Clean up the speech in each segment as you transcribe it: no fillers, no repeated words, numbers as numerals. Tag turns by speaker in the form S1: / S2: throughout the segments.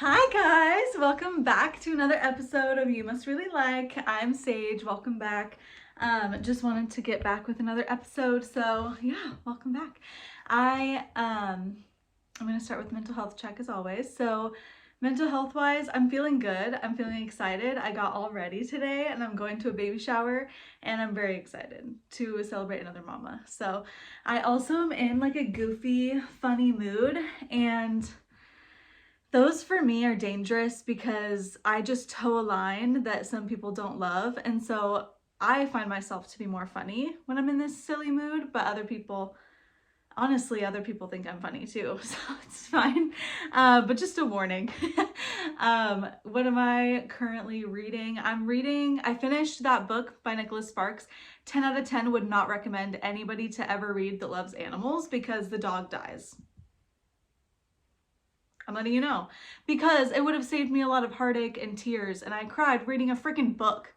S1: Hi guys, welcome back to another episode of You Must Really Like. I'm Sage, welcome back. Just wanted to get back with another episode, so yeah, welcome back. I'm gonna start with mental health check as always. So mental health wise, I'm feeling good. I'm feeling excited. I got all ready today and I'm going to a baby shower and I'm very excited to celebrate another mama. So I also am in like a goofy, funny mood, and those for me are dangerous because I just toe a line that some people don't love. And so I find myself to be more funny when I'm in this silly mood, but honestly, other people think I'm funny too, so it's fine. But just a warning. What am I currently reading? I finished that book by Nicholas Sparks. 10 out of 10 would not recommend anybody to ever read that loves animals because the dog dies. I'm letting you know, because it would have saved me a lot of heartache and tears, and I cried reading a freaking book.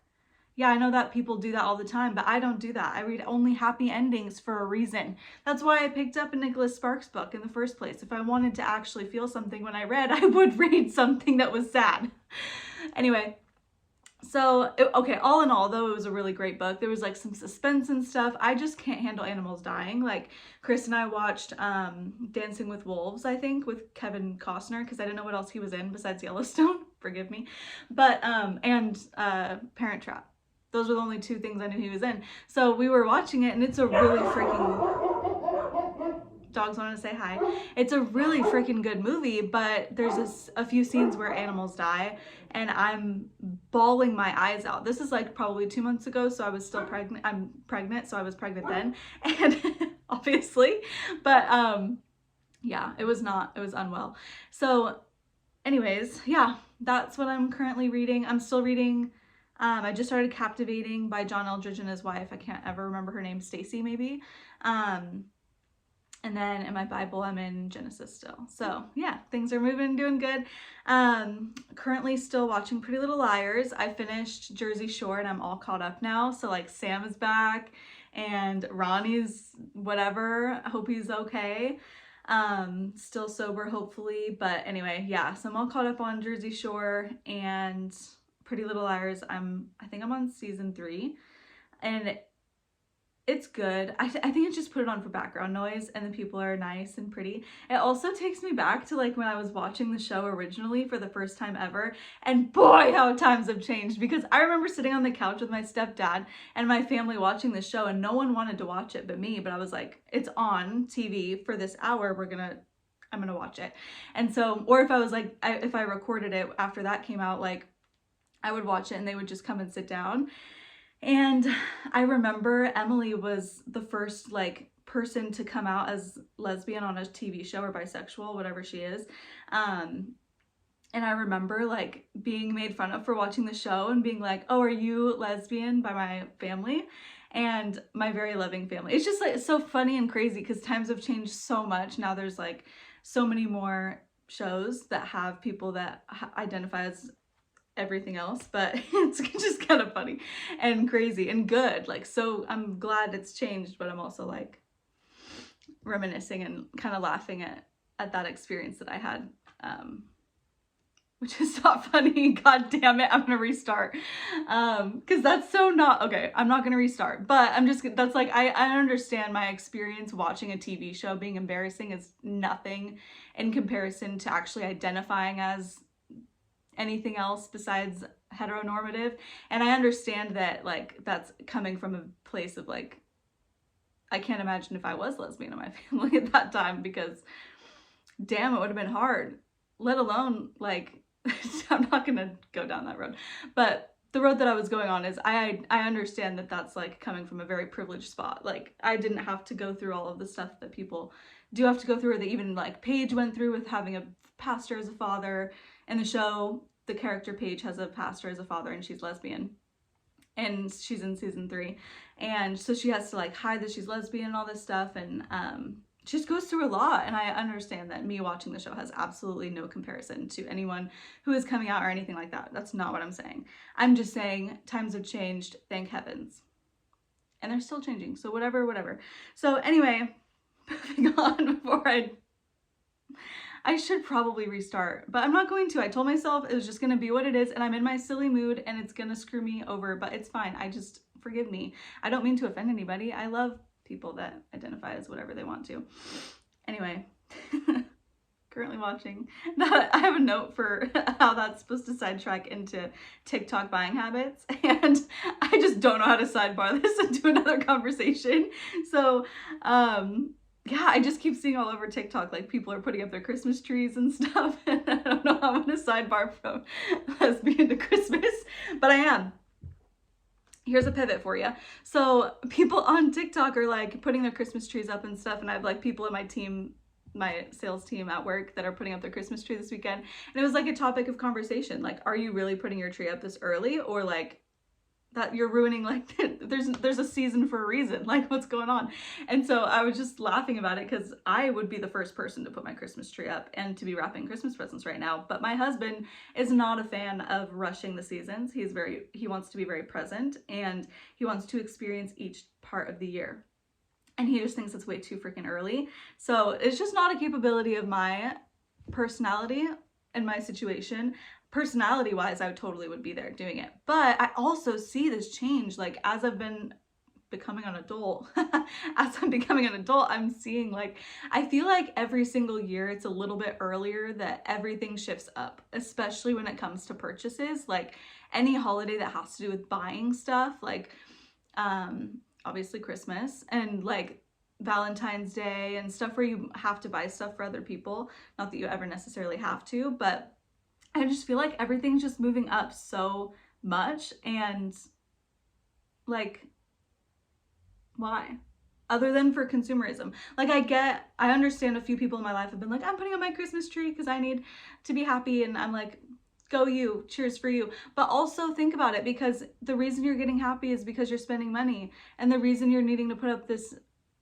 S1: Yeah, I know that people do that all the time, but I don't do that. I read only happy endings for a reason. That's why I picked up a Nicholas Sparks book in the first place. If I wanted to actually feel something when I read, I would read something that was sad. Anyway, so, okay, all in all, though, it was a really great book. There was like some suspense and stuff. I just can't handle animals dying. Like, Chris and I watched Dancing with Wolves, I think, with Kevin Costner, because I didn't know what else he was in besides Yellowstone. Forgive me. But, and Parent Trap. Those were the only two things I knew he was in. So we were watching it, and it's a really freaking... Dogs want to say hi. It's a really freaking good movie, but there's a few scenes where animals die, and I'm bawling my eyes out. This is like probably 2 months ago, so I was still pregnant. I'm pregnant, so I was pregnant then, and obviously, but yeah, it was unwell. So anyways, yeah, that's what I'm currently reading. I'm still reading, I just started Captivating by John Eldridge and his wife. I can't ever remember her name, Stacy maybe. And then in my Bible, I'm in Genesis still. So yeah, things are moving, doing good. Currently still watching Pretty Little Liars. I finished Jersey Shore and I'm all caught up now. So like Sam is back and Ronnie's whatever. I hope he's okay. Still sober, hopefully. But anyway, yeah, so I'm all caught up on Jersey Shore and Pretty Little Liars. I think I'm on season 3. And it's good. I think it's just put it on for background noise and the people are nice and pretty. It also takes me back to like when I was watching the show originally for the first time ever, and boy, how times have changed, because I remember sitting on the couch with my stepdad and my family watching the show and no one wanted to watch it but me, but I was like, it's on TV for this hour, I'm gonna watch it. And so, or if I was like, if I recorded it after that came out, like I would watch it and they would just come and sit down. And I remember Emily was the first like person to come out as lesbian on a TV show, or bisexual, whatever she is. And I remember like being made fun of for watching the show and being like, oh, are you lesbian, by my family and my very loving family. It's just like, it's so funny and crazy because times have changed so much. Now there's like so many more shows that have people that identify as everything else, but it's just kind of funny and crazy and good. Like, so I'm glad it's changed, but I'm also like reminiscing and kind of laughing at that experience that I had, which is not funny. God damn it, I'm gonna restart, because that's so not okay. I'm not gonna restart, but that's like, I understand my experience watching a TV show being embarrassing is nothing in comparison to actually identifying as anything else besides heteronormative. And I understand that like that's coming from a place of like, I can't imagine if I was lesbian in my family at that time, because damn, it would have been hard, let alone like I'm not gonna go down that road, but the road that I was going on is I understand that that's like coming from a very privileged spot. Like I didn't have to go through all of the stuff that people do have to go through, or that even like Paige went through with having a pastor as a father. In the show, the character Paige has a pastor as a father and she's lesbian, and she's in season 3, and so she has to like hide that she's lesbian and all this stuff, and she just goes through a lot. And I understand that me watching the show has absolutely no comparison to anyone who is coming out or anything like that. That's not what I'm saying. I'm just saying times have changed, thank heavens, and they're still changing, so whatever. So anyway, moving on before I should probably restart, but I'm not going to. I told myself it was just gonna be what it is, and I'm in my silly mood and it's gonna screw me over, but it's fine. Forgive me. I don't mean to offend anybody. I love people that identify as whatever they want to. Anyway, currently watching. I have a note for how that's supposed to sidetrack into TikTok buying habits, and I just don't know how to sidebar this into another conversation. So, yeah, I just keep seeing all over TikTok, like people are putting up their Christmas trees and stuff, and I don't know how I'm gonna sidebar from lesbian to Christmas, but I am. Here's a pivot for you. So people on TikTok are like putting their Christmas trees up and stuff, and I have like people in my team, my sales team at work, that are putting up their Christmas tree this weekend, and it was like a topic of conversation, like, are you really putting your tree up this early, or like that you're ruining, like there's a season for a reason, like what's going on? And so I was just laughing about it because I would be the first person to put my Christmas tree up and to be wrapping Christmas presents right now, but my husband is not a fan of rushing the seasons. He wants to be very present, and he wants to experience each part of the year, and he just thinks it's way too freaking early. So it's just not a capability of my personality and my situation. Personality wise, I totally would be there doing it. But I also see this change, like as I've been becoming an adult, I'm seeing, like, I feel like every single year it's a little bit earlier that everything shifts up, especially when it comes to purchases, like any holiday that has to do with buying stuff, like obviously Christmas and like Valentine's Day and stuff where you have to buy stuff for other people. Not that you ever necessarily have to, but I just feel like everything's just moving up so much, and like, why? Other than for consumerism. Like I understand a few people in my life have been like, I'm putting up my Christmas tree because I need to be happy, and I'm like, go you, cheers for you. But also think about it, because the reason you're getting happy is because you're spending money, and the reason you're needing to put up this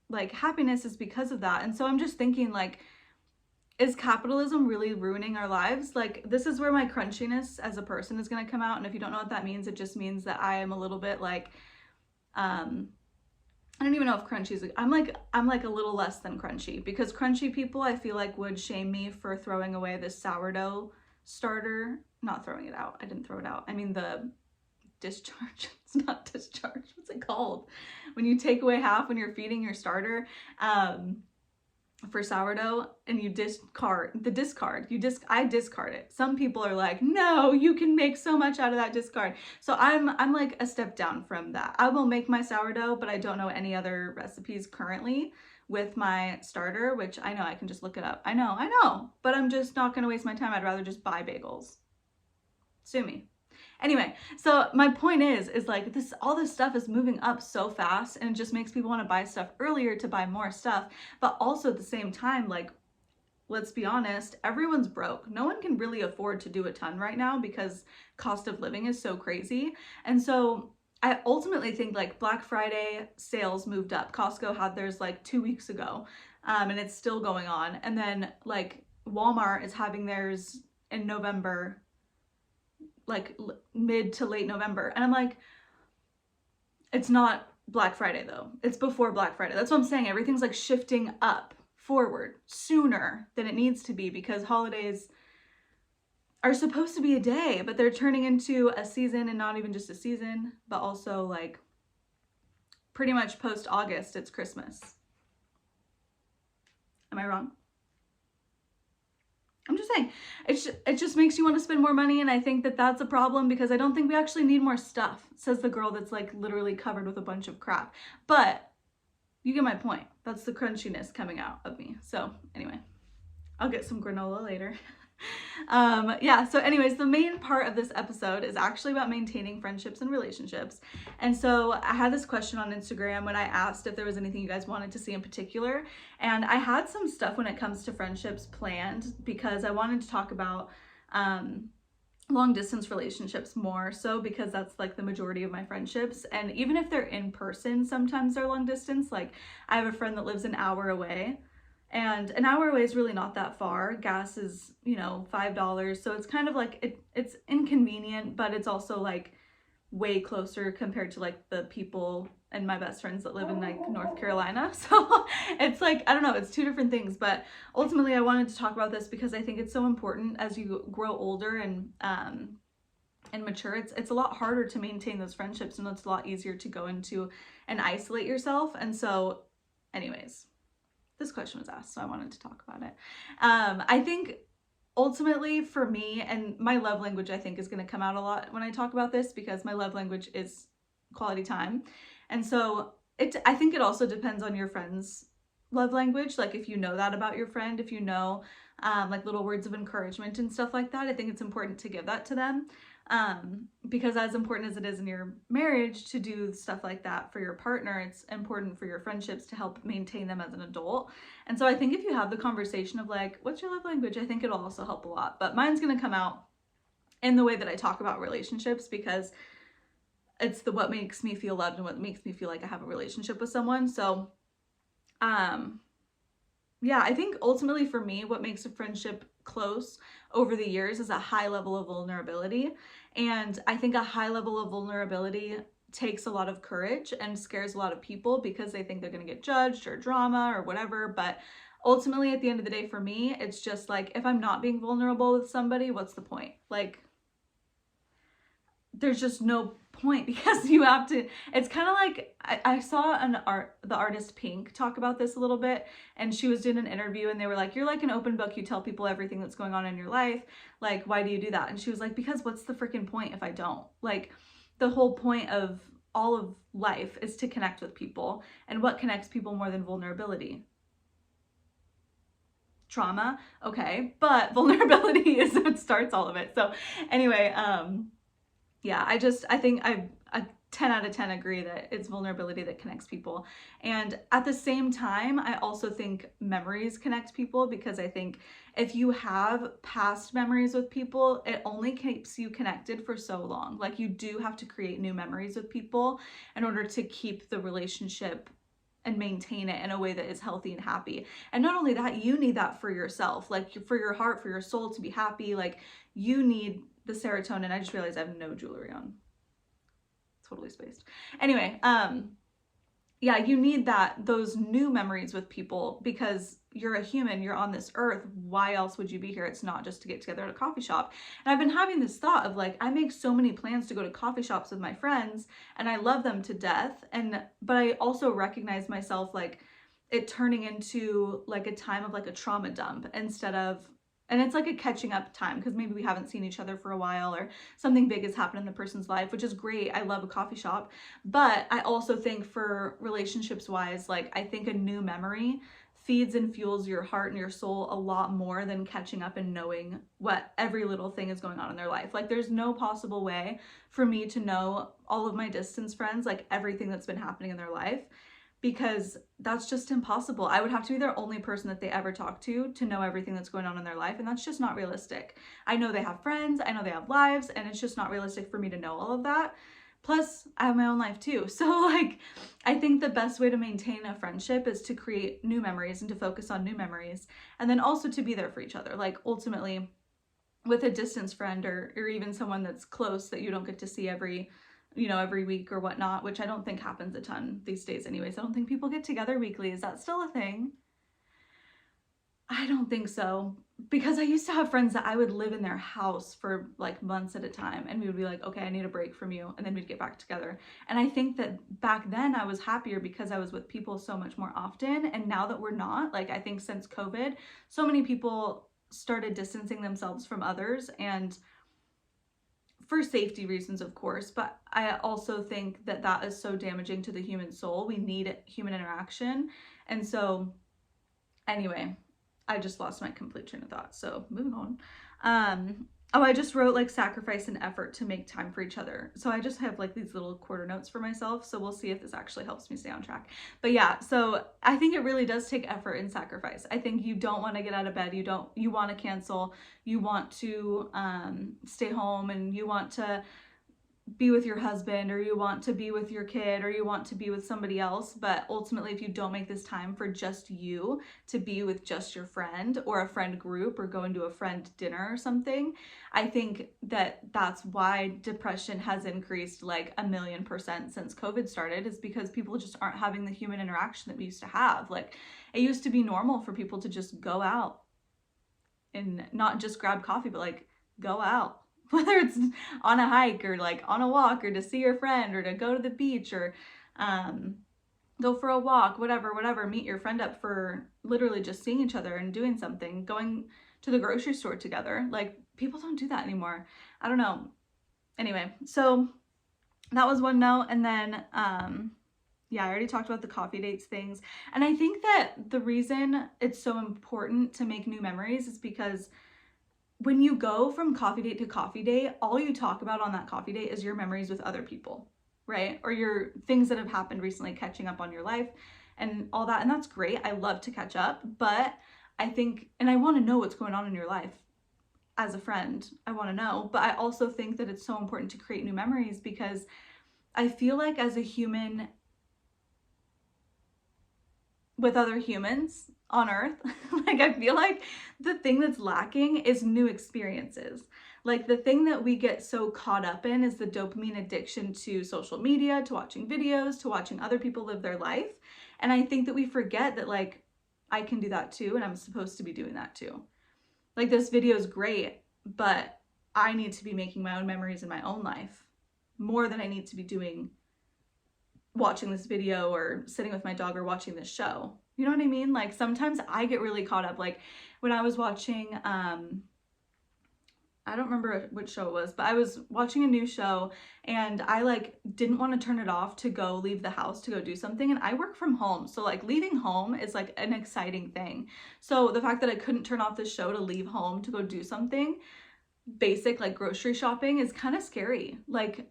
S1: like happiness is because of that. And so I'm just thinking, like, is capitalism really ruining our lives? Like, this is where my crunchiness as a person is going to come out. And if you don't know what that means, it just means that I am a little bit like, I don't even know if crunchy is, I'm like a little less than crunchy, because crunchy people I feel like would shame me for throwing away this sourdough starter. Not throwing it out. I didn't throw it out. I mean the discharge. It's not discharge. What's it called? When you take away half when you're feeding your starter. For sourdough, and you discard I discard it. Some people are like, no, you can make so much out of that discard. So I'm like a step down from that. I will make my sourdough, but I don't know any other recipes currently with my starter, which I know I can just look it up. I know, but I'm just not going to waste my time. I'd rather just buy bagels. Sue me. Anyway, so my point is like all this stuff is moving up so fast, and it just makes people want to buy stuff earlier to buy more stuff. But also at the same time, like, let's be honest, everyone's broke. No one can really afford to do a ton right now because cost of living is so crazy. And so I ultimately think like Black Friday sales moved up. Costco had theirs like 2 weeks ago, and it's still going on. And then like Walmart is having theirs in November, like mid to late November. And I'm like, it's not Black Friday though. It's before Black Friday. That's what I'm saying. Everything's like shifting up forward sooner than it needs to be, because holidays are supposed to be a day, but they're turning into a season, and not even just a season, but also like pretty much post August, it's Christmas. Am I wrong? I'm just saying, it just makes you want to spend more money, and I think that that's a problem, because I don't think we actually need more stuff, says the girl that's like literally covered with a bunch of crap. But you get my point. That's the crunchiness coming out of me. So anyway, I'll get some granola later. Yeah, so anyways, the main part of this episode is actually about maintaining friendships and relationships. And so I had this question on Instagram when I asked if there was anything you guys wanted to see in particular, and I had some stuff when it comes to friendships planned, because I wanted to talk about long distance relationships more so, because that's like the majority of my friendships. And even if they're in person, sometimes they're long distance. Like I have a friend that lives an hour away, and an hour away is really not that far. Gas is, you know, $5. So it's kind of like, it's inconvenient, but it's also like way closer compared to like the people and my best friends that live in like North Carolina. So it's like, I don't know, it's two different things. But ultimately I wanted to talk about this because I think it's so important as you grow older and mature. It's a lot harder to maintain those friendships, and it's a lot easier to go into and isolate yourself. And so anyways, this question was asked, so I wanted to talk about it. I think ultimately for me, and my love language I think is going to come out a lot when I talk about this, because my love language is quality time. And so I think it also depends on your friend's love language. Like if you know that about your friend, if you know like little words of encouragement and stuff like that, I think it's important to give that to them. Because as important as it is in your marriage to do stuff like that for your partner, it's important for your friendships to help maintain them as an adult. And so I think if you have the conversation of like, what's your love language? I think it'll also help a lot. But mine's going to come out in the way that I talk about relationships, because it's what makes me feel loved and what makes me feel like I have a relationship with someone. So, yeah, I think ultimately for me, what makes a friendship close over the years is a high level of vulnerability. And I think a high level of vulnerability takes a lot of courage and scares a lot of people because they think they're going to get judged or drama or whatever. But ultimately, at the end of the day, for me, it's just like, if I'm not being vulnerable with somebody, what's the point? Like, there's just no point, because you have to, it's kind of like, I saw the artist Pink talk about this a little bit, and she was doing an interview and they were like, you're like an open book, you tell people everything that's going on in your life, like why do you do that? And she was like, because what's the freaking point if I don't? Like, the whole point of all of life is to connect with people, and what connects people more than vulnerability? Trauma, okay, but vulnerability is what starts all of it. So anyway, yeah, I think I 10 out of 10 agree that it's vulnerability that connects people. And at the same time, I also think memories connect people, because I think if you have past memories with people, it only keeps you connected for so long. Like, you do have to create new memories with people in order to keep the relationship and maintain it in a way that is healthy and happy. And not only that, you need that for yourself, like for your heart, for your soul to be happy. Like, you need the serotonin. I just realized I have no jewelry on. Totally spaced. Anyway, yeah, you need those new memories with people, because you're a human, you're on this earth. Why else would you be here? It's not just to get together at a coffee shop. And I've been having this thought of like, I make so many plans to go to coffee shops with my friends, and I love them to death. But I also recognize myself like it turning into like a time of like a trauma dump instead of, and it's like a catching up time, because maybe we haven't seen each other for a while, or something big has happened in the person's life, which is great. I love a coffee shop. But I also think for relationships wise, like, I think a new memory feeds and fuels your heart and your soul a lot more than catching up and knowing what every little thing is going on in their life. Like, there's no possible way for me to know all of my distance friends, like everything that's been happening in their life, because that's just impossible. I would have to be their only person that they ever talk to know everything that's going on in their life, and that's just not realistic. I know they have friends, I know they have lives, and it's just not realistic for me to know all of that. Plus, I have my own life too. So like, I think the best way to maintain a friendship is to create new memories and to focus on new memories, and then also to be there for each other. Like, ultimately, with a distance friend or even someone that's close that you don't get to see every week or whatnot, which I don't think happens a ton these days anyways. I don't think people get together weekly. Is that still a thing? I don't think so, because I used to have friends that I would live in their house for like months at a time, and we would be like, okay, I need a break from you, and then we'd get back together. And I think that back then I was happier because I was with people so much more often, and now that we're not, like, I think since COVID, so many people started distancing themselves from others, and for safety reasons, of course, but I also think that that is so damaging to the human soul. We need human interaction. And so anyway, I just lost my complete train of thought. So moving on. Oh, I just wrote like sacrifice and effort to make time for each other. So I just have like these little quarter notes for myself. So we'll see if this actually helps me stay on track. But yeah, so I think it really does take effort and sacrifice. I think you don't want to get out of bed. You want to cancel. You want to stay home, and you want to be with your husband, or you want to be with your kid, or you want to be with somebody else. But ultimately, if you don't make this time for just you to be with just your friend or a friend group or go into a friend dinner or something, I think that that's why depression has increased like 1,000,000% since COVID started, is because people just aren't having the human interaction that we used to have. Like, it used to be normal for people to just go out and not just grab coffee, but like go out, whether it's on a hike or like on a walk, or to see your friend, or to go to the beach, or go for a walk, whatever, meet your friend up for literally just seeing each other and doing something, going to the grocery store together. Like, people don't do that anymore. I don't know. Anyway, so that was one no. And then yeah, I already talked about the coffee dates things. And I think that the reason it's so important to make new memories is because when you go from coffee date to coffee date, all you talk about on that coffee date is your memories with other people, right? Or your things that have happened recently, catching up on your life and all that. And that's great. I love to catch up, but I think, and I want to know what's going on in your life as a friend. I want to know, but I also think that it's so important to create new memories, because I feel like as a human with other humans on earth, like, I feel like the thing that's lacking is new experiences. Like, the thing that we get so caught up in is the dopamine addiction to social media, to watching videos, to watching other people live their life. And I think that we forget that, like, I can do that too, and I'm supposed to be doing that too. Like, this video is great, but I need to be making my own memories in my own life more than I need to be doing watching this video or sitting with my dog or watching this show. You know what I mean? Like, sometimes I get really caught up. Like, when I was watching, I don't remember which show it was, but I was watching a new show and I like didn't want to turn it off to go leave the house to go do something. And I work from home. So like leaving home is like an exciting thing. So the fact that I couldn't turn off the show to leave home to go do something basic like grocery shopping is kind of scary. Like,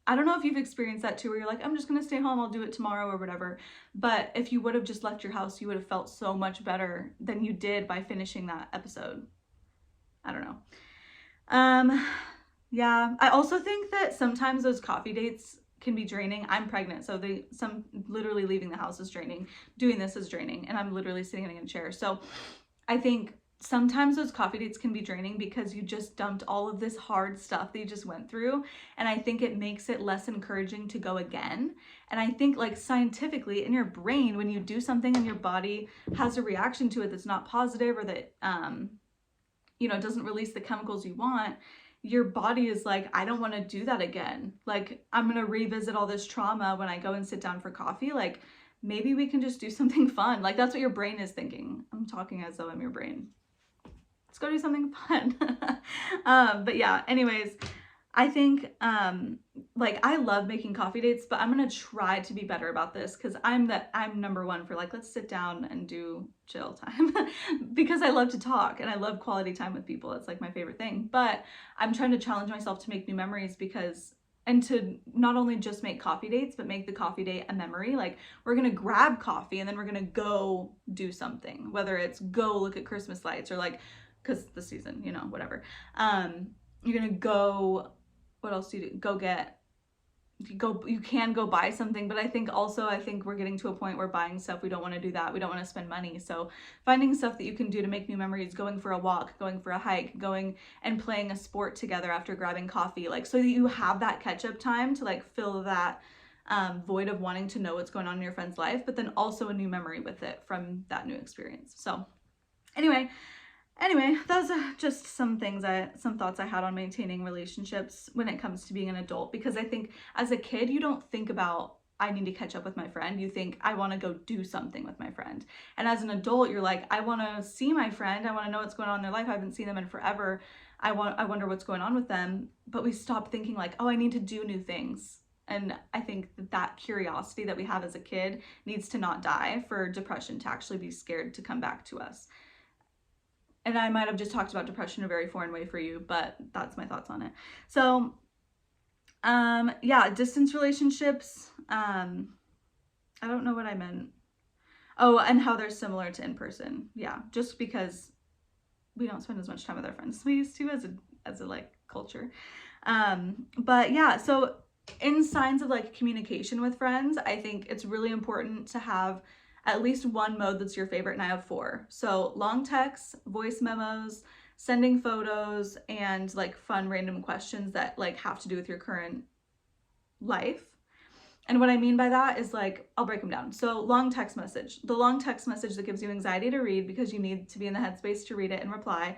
S1: I don't know if you've experienced that too, where you're like, I'm just gonna stay home, I'll do it tomorrow or whatever. But if you would have just left your house, you would have felt so much better than you did by finishing that episode. I don't know. Yeah, I also think that sometimes those coffee dates can be draining. I'm pregnant, so literally leaving the house is draining. Doing this is draining, and I'm literally sitting in a chair. So I think sometimes those coffee dates can be draining because you just dumped all of this hard stuff that you just went through. And I think it makes it less encouraging to go again. And I think, like, scientifically in your brain, when you do something and your body has a reaction to it that's not positive, or that, you know, doesn't release the chemicals you want, your body is like, I don't want to do that again. Like, I'm going to revisit all this trauma when I go and sit down for coffee. Like, maybe we can just do something fun. Like, that's what your brain is thinking. I'm talking as though I'm your brain. Let's go do something fun. But yeah, anyways, I think, like, I love making coffee dates, but I'm going to try to be better about this, because I'm number one for like, let's sit down and do chill time because I love to talk and I love quality time with people. It's like my favorite thing, but I'm trying to challenge myself to make new memories, and to not only just make coffee dates, but make the coffee date a memory. Like, we're going to grab coffee and then we're going to go do something, whether it's go look at Christmas lights, or like, because the season, you know, whatever. You're going to go, what else do you do? You can go buy something, but I think we're getting to a point where buying stuff, we don't want to do that. We don't want to spend money. So finding stuff that you can do to make new memories, going for a walk, going for a hike, going and playing a sport together after grabbing coffee, like, so that you have that catch up time to like fill that void of wanting to know what's going on in your friend's life, but then also a new memory with it from that new experience. So anyway, those are just some thoughts I had on maintaining relationships when it comes to being an adult, because I think as a kid, you don't think about, I need to catch up with my friend. You think, I want to go do something with my friend. And as an adult, you're like, I want to see my friend. I want to know what's going on in their life. I haven't seen them in forever. I wonder what's going on with them. But we stop thinking like, oh, I need to do new things. And I think that curiosity that we have as a kid needs to not die for depression to actually be scared to come back to us. And I might have just talked about depression in a very foreign way for you, but that's my thoughts on it. So, yeah, distance relationships. I don't know what I meant. Oh, and how they're similar to in-person. Yeah, just because we don't spend as much time with our friends as we used to as a like culture. But yeah, so in signs of like communication with friends, I think it's really important to have at least one mode that's your favorite, and I have 4. So long texts, voice memos, sending photos, and like fun random questions that like have to do with your current life. And what I mean by that is like, I'll break them down. So long text message, the long text message that gives you anxiety to read because you need to be in the headspace to read it and reply,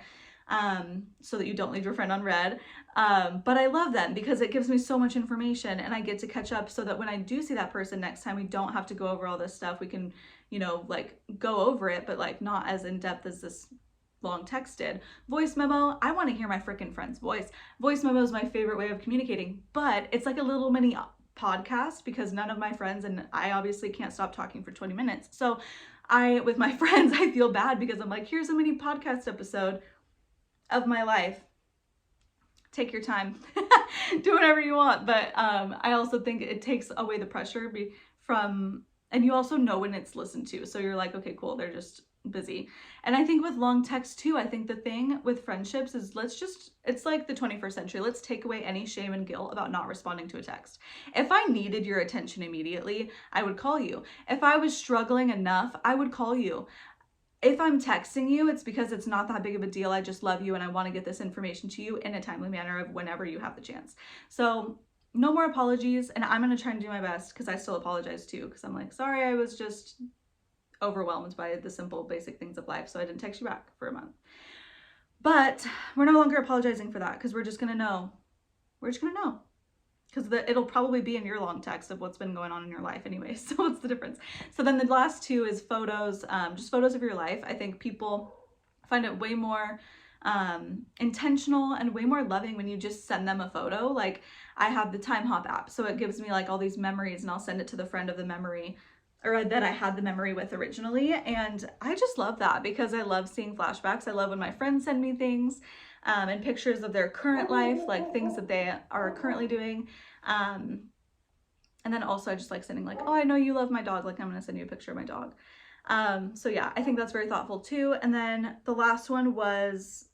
S1: so that you don't leave your friend unread. But I love them because it gives me so much information and I get to catch up so that when I do see that person next time, we don't have to go over all this stuff. We can, you know, like go over it, but like not as in depth as this long text did. Voice memo, I want to hear my freaking friend's voice. Voice memo is my favorite way of communicating, but it's like a little mini podcast because none of my friends, and I obviously can't stop talking for 20 minutes. So with my friends, I feel bad because I'm like, here's a mini podcast episode of my life. Take your time, do whatever you want. But I also think it takes away the pressure from, and you also know when it's listened to. So you're like, okay, cool, they're just busy. And I think with long text too, I think the thing with friendships is it's like the 21st century. Let's take away any shame and guilt about not responding to a text. If I needed your attention immediately, I would call you. If I was struggling enough, I would call you. If I'm texting you, it's because it's not that big of a deal. I just love you and I want to get this information to you in a timely manner of whenever you have the chance. So no more apologies. And I'm going to try and do my best because I still apologize too. Because I'm like, sorry, I was just overwhelmed by the simple basic things of life, so I didn't text you back for a month. But we're no longer apologizing for that because we're just gonna know because it'll probably be in your long text of what's been going on in your life anyway. So what's the difference? So then the last 2 is photos, just photos of your life. I think people find it way more intentional and way more loving when you just send them a photo. Like I have the Time Hop app, so it gives me like all these memories and I'll send it to the friend of the memory or that I had the memory with originally. And I just love that because I love seeing flashbacks. I love when my friends send me things and pictures of their current life, like things that they are currently doing. And then also I just like sending like, oh, I know you love my dog. Like I'm going to send you a picture of my dog. So yeah, I think that's very thoughtful too. And then the last one was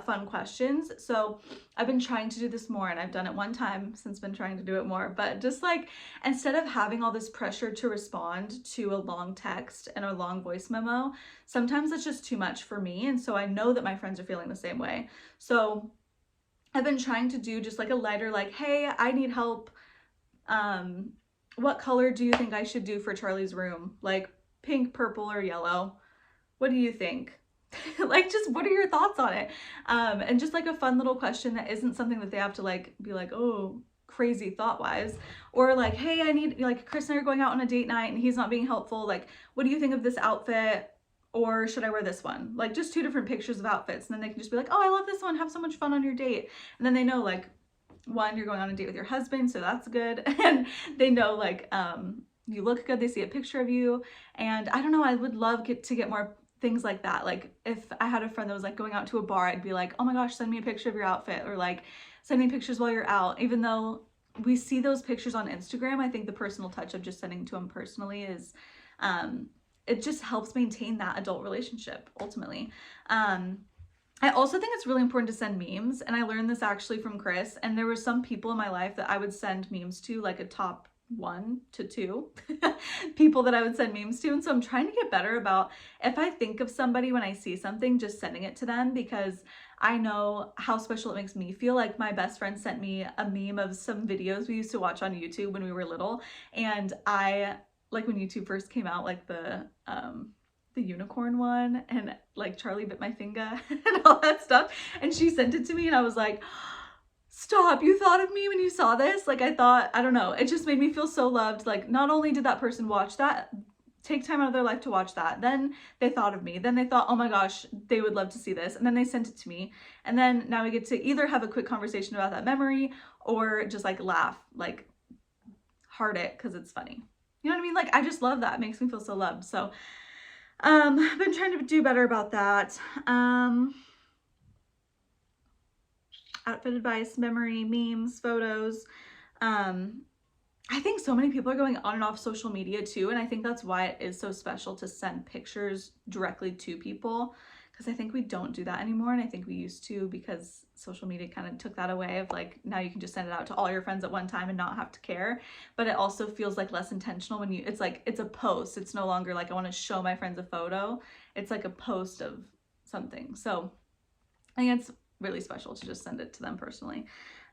S1: fun questions. So I've been trying to do this more and I've done it one time since been trying to do it more, but just like instead of having all this pressure to respond to a long text and a long voice memo, sometimes it's just too much for me. And so I know that my friends are feeling the same way. So I've been trying to do just like a lighter, like, hey, I need help. What color do you think I should do for Charlie's room? Like pink, purple, or yellow? What do you think? Like, just what are your thoughts on it? And just like a fun little question that isn't something that they have to like be like, oh, crazy thought wise, or like, hey, I need, like Chris and I are going out on a date night and he's not being helpful. Like, what do you think of this outfit? Or should I wear this one? Like just 2 different pictures of outfits. And then they can just be like, oh, I love this one. Have so much fun on your date. And then they know like, 1, you're going on a date with your husband, so that's good. And they know like, you look good. They see a picture of you. And I don't know, I would love to get more things like that. Like if I had a friend that was like going out to a bar, I'd be like, oh my gosh, send me a picture of your outfit, or like send me pictures while you're out. Even though we see those pictures on Instagram, I think the personal touch of just sending to them personally is, it just helps maintain that adult relationship ultimately. I also think it's really important to send memes, and I learned this actually from Chris, and there were some people in my life that I would send memes to, like a top 1 to 2 people that I would send memes to. And so I'm trying to get better about, if I think of somebody when I see something, just sending it to them, because I know how special it makes me feel. Like my best friend sent me a meme of some videos we used to watch on YouTube when we were little, and I like when YouTube first came out, like the unicorn one, and like Charlie bit my finger and all that stuff, and she sent it to me and I was like, stop, you thought of me when you saw this? Like I thought, I don't know, it just made me feel so loved. Like not only did that person watch that, take time out of their life to watch that, then they thought of me, then they thought, oh my gosh, they would love to see this, and then they sent it to me, and then now we get to either have a quick conversation about that memory or just like laugh, like heart it because it's funny. You know what I mean? Like I just love that. It makes me feel so loved. So I've been trying to do better about that. Outfit advice, memory, memes, photos. I think so many people are going on and off social media too, and I think that's why it is so special to send pictures directly to people, because I think we don't do that anymore, and I think we used to because social media kind of took that away of like, now you can just send it out to all your friends at one time and not have to care. But it also feels like less intentional when you, it's like, it's a post. It's no longer like I want to show my friends a photo. It's like a post of something. So I think it's really special to just send it to them personally.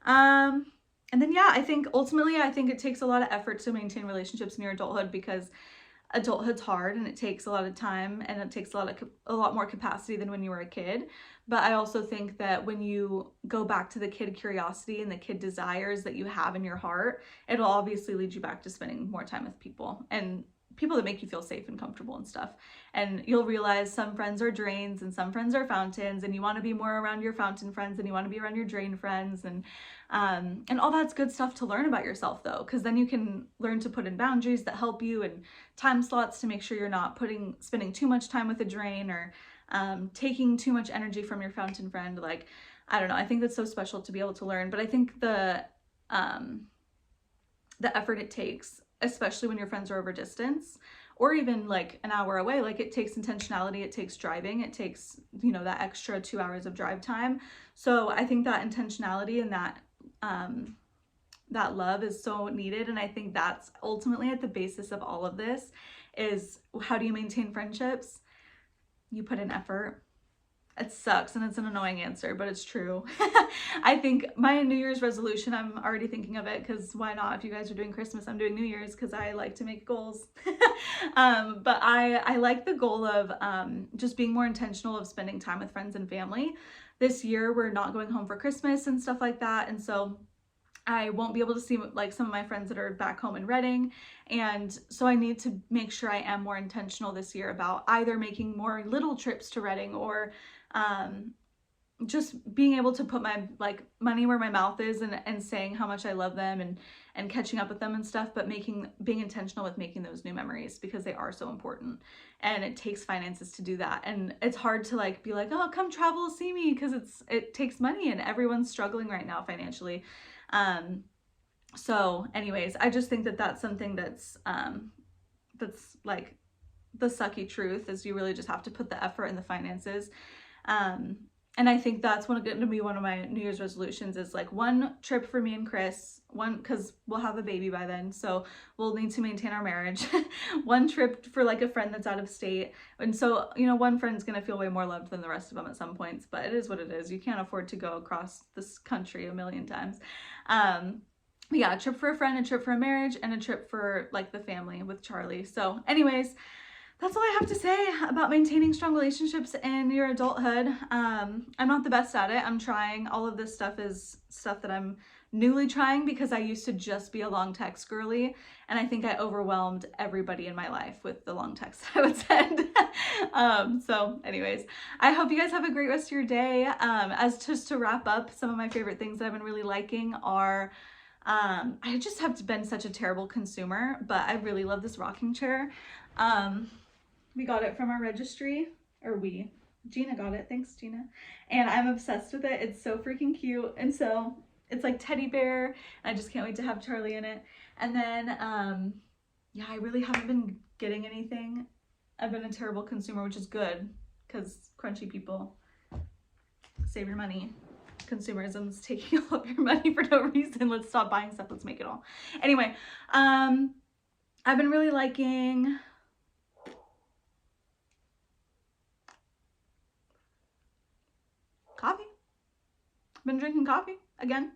S1: And then, yeah, I think ultimately, I think it takes a lot of effort to maintain relationships in your adulthood, because adulthood's hard and it takes a lot of time and it takes a lot more capacity than when you were a kid. But I also think that when you go back to the kid curiosity and the kid desires that you have in your heart, it'll obviously lead you back to spending more time with people, and people that make you feel safe and comfortable and stuff. And you'll realize some friends are drains and some friends are fountains, and you want to be more around your fountain friends and you want to be around your drain friends, and all that's good stuff to learn about yourself though, because then you can learn to put in boundaries that help you, and time slots to make sure you're not spending too much time with a drain, or taking too much energy from your fountain friend. Like, I don't know, I think that's so special to be able to learn. But I think the effort it takes, especially when your friends are over distance or even like an hour away, like it takes intentionality, it takes driving, it takes, you know, that extra 2 hours of drive time. So I think that intentionality and that love is so needed. And I think that's ultimately at the basis of all of this, is how do you maintain friendships? You put in effort. It sucks and it's an annoying answer, but it's true. I think my New Year's resolution, I'm already thinking of it, because why not? If you guys are doing Christmas, I'm doing New Year's because I like to make goals. But I like the goal of just being more intentional of spending time with friends and family. This year, we're not going home for Christmas and stuff like that. And so I won't be able to see like some of my friends that are back home in Reading. And so I need to make sure I am more intentional this year about either making more little trips to Reading, or just being able to put my like money where my mouth is, and saying how much I love them, and catching up with them and stuff, but being intentional with making those new memories, because they are so important, and it takes finances to do that. And it's hard to like be like, oh, come travel, see me, because it takes money and everyone's struggling right now financially. So anyways, I just think that that's something that's like the sucky truth, is you really just have to put the effort in the finances. And I think that's going to be one of my New Year's resolutions, is like one trip for me and Chris, because we'll have a baby by then, so we'll need to maintain our marriage. One trip for like a friend that's out of state. And so, you know, one friend's going to feel way more loved than the rest of them at some points, but it is what it is. You can't afford to go across this country a million times. But yeah, a trip for a friend, a trip for a marriage, and a trip for like the family with Charlie. So anyways, that's all I have to say about maintaining strong relationships in your adulthood. I'm not the best at it. I'm trying. All of this stuff is stuff that I'm newly trying, because I used to just be a long text girly, and I think I overwhelmed everybody in my life with the long text I would send. So anyways, I hope you guys have a great rest of your day. As just to wrap up, some of my favorite things that I've been really liking are, I just have been such a terrible consumer, but I really love this rocking chair. We got it from our registry, or Gina got it, thanks Gina, and I'm obsessed with it. It's so freaking cute, and so it's like teddy bear, and I just can't wait to have Charlie in it. And then yeah, I really haven't been getting anything. I've been a terrible consumer, which is good, because crunchy people, save your money. Consumerism is taking all of your money for no reason. Let's stop buying stuff, let's make it all. Anyway, I've been really liking coffee. I've been drinking coffee again.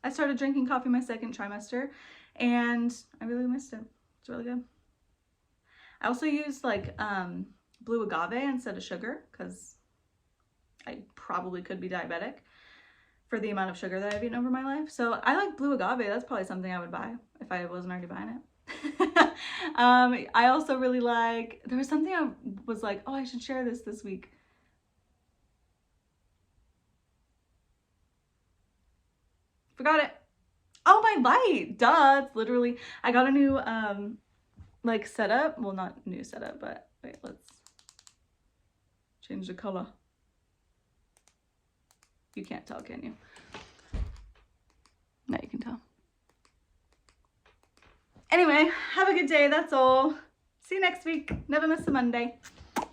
S1: I started drinking coffee my second trimester, and I really missed it. It's really good. I also used like blue agave instead of sugar, because I probably could be diabetic for the amount of sugar that I've eaten over my life. So I like blue agave. That's probably something I would buy if I wasn't already buying it. I also really like, there was something I was like, oh, I should share this week. Forgot it. Oh, my light. Duh. It's literally, I got a new like setup. Well, not new setup, but wait, let's change the color. You can't tell, can you? No, you can tell. Anyway, have a good day. That's all. See you next week. Never miss a Monday.